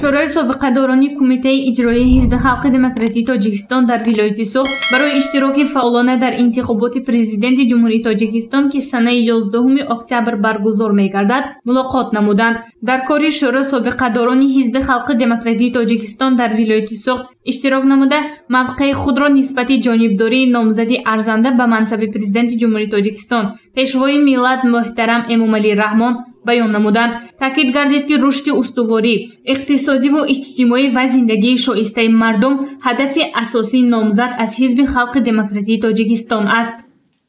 شورای سابقه‌داران کمیته اجرایی حزب خلق دموکراتیک تاجیکستان در ولایت سوخت برای اشتراک فعالانه در انتخابات پرزیدنت جمهوری تاجیکستان که سنه 11 اکتبر برگزار می‌گردد ملاقات نمودند. در کار شورای سابقه‌داران حزب خلق دموکراتیک تاجیکستان در ولایت سوخت اشتراک نموده موقع خود را نسبت جانبداری نامزدی ارزنده به منصب پرزیدنت جمهوری تاجیکستان پیشوای ملت محترم امامعلی رحمان بیان نمودند. تاکید گردید که رشد استواری اقتصادی و اجتماعی و زندگی شایسته مردم هدف اساسی نامزد از حزب خلق دموکراتیک تاجیکستان است.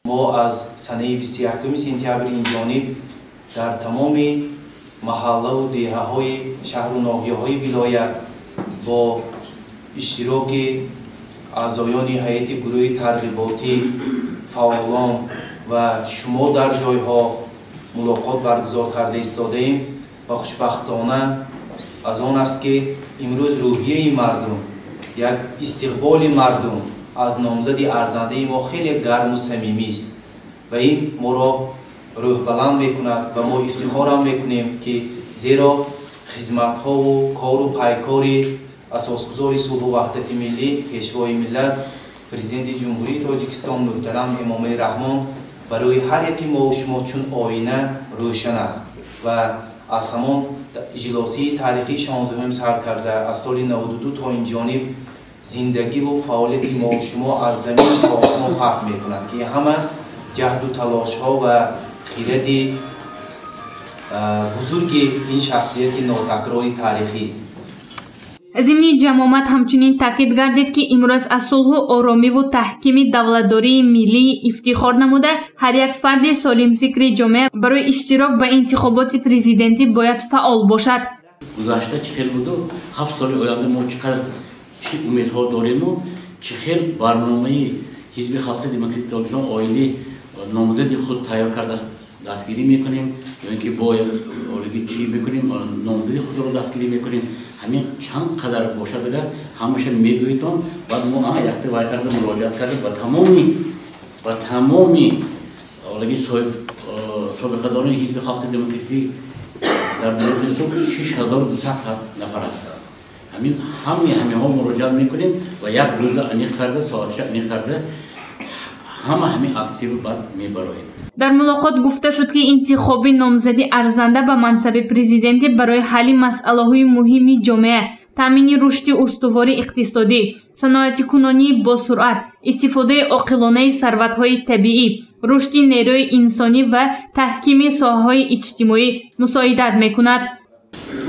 ما از سنه 21 سپتامبر این جانب در تمام محله و دهه‌های شهر و ناحیه‌های ولایت با اشتراک اعضایان هیئت گروه ترغیباتی فعالان و شما در جایها ملاقات برگزار کرده ایستادیم و خوشبختانه از آن است که امروز روحیه مردم یک استقبال مردم از نامزد ارزنده ما خیلی گرم و صمیمی است و این ما را روح بلند میکند و ما افتخار هم میکنیم که زیرا خدمت ها و کار و پیکار اساسگزار صلح و وحدت ملی پیشوای ملت پرزیدنت جمهوری تاجیکستان محترم امامعلی رحمان برای هر یکی ما و شما چون آینه روشن است و از همان اجلاسی تاریخی 16 سر کرده از سال 92 تا این جانب زندگی و فعالیت ما و شما از زمین تا آسمان فرق می کند که همه جهد و تلاش ها و خیرت بزرگ این شخصیت ناتکراری تاریخی است. ضمن جماعت همچنین تاکید گردید که امروز از صلح و آرامی و تحکیم دولتداری ملی افتخار نموده هر یک فرد سالم فکر جامعه برای اشتراک به انتخابات پرزیدنتی باید فعال باشد. گذشته چه خیلی بود 7 سال آینده ما چقدر چه امیدها داریم و چه خیلی برنامه حزب خلق دموکراتیک تاجیکستان آینده نامزد خود تیار کرده است دستگیری میکنیم یا اینکه با اولوی چی میکنیم نامزدی خود رو دستگیری میکنیم همین چند قدر باشد اگر همیشه میگویتون بعد ما هم یک وای کرده مراجعت کرده با تمامی اولوی سابقه‌داران حزب خلق دموکراتیک در ولایت سوخت 6200 نفر هستند. همین ها مراجعت میکنیم و یک روز انیق کرده ساعتش انیق کرده همین اکتیو بعد میبراییم. در ملاقات گفته شد که انتخاب نامزدی ارزنده به منصب پرزیدنت برای حل مسائل مهم جامعه، تامین رشد استوار اقتصادی، صنعت کنونی با سرعت، استفاده عاقلانه ثروت‌های طبیعی، رشد نیروی انسانی و تحکیم ساحه‌های اجتماعی مساعدت می‌کند.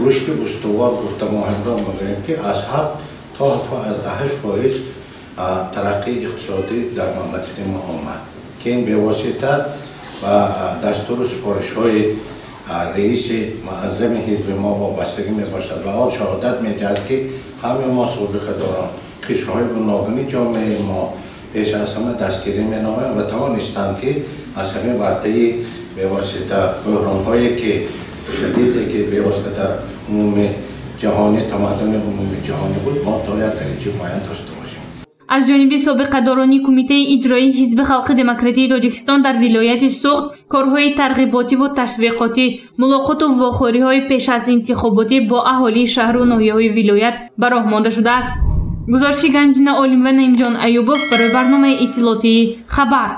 رشد استوار گفته ما هنگام می‌گوییم که از 7 تا 8% ترقی اقتصادی در مملکت ما آمد که این به واسطه و دستور و سپارش‌های رئیس معظم حزب ما وابستگی می‌باشد و آن شهادت می‌دهد که همه ما سابقه‌داران قشرهای گوناگون جامعه ما پیش از همه دستگیری می‌نمایند و توانستند که از همه ورطه به واسطه بحران‌هایی که شدیدی که به واسطه در عموم جهانی تمدن عموم جهانی بود ما تا یک درجه معین داشته باشیم. از جانب سابقه‌داران کمیته اجرایی حزب خلق دموکراتیک تاجیکستان در ولایت سوخت کارهای ترغیباتی و تشویقاتی، ملاقات و واخوری‌های پیش از انتخاباتی با اهالی شهر و ناحیه‌های ولایت به راه مانده شده است. گزارش گنجینه عالم و نعیم جان ایوبوف برای برنامه اطلاعاتی خبر.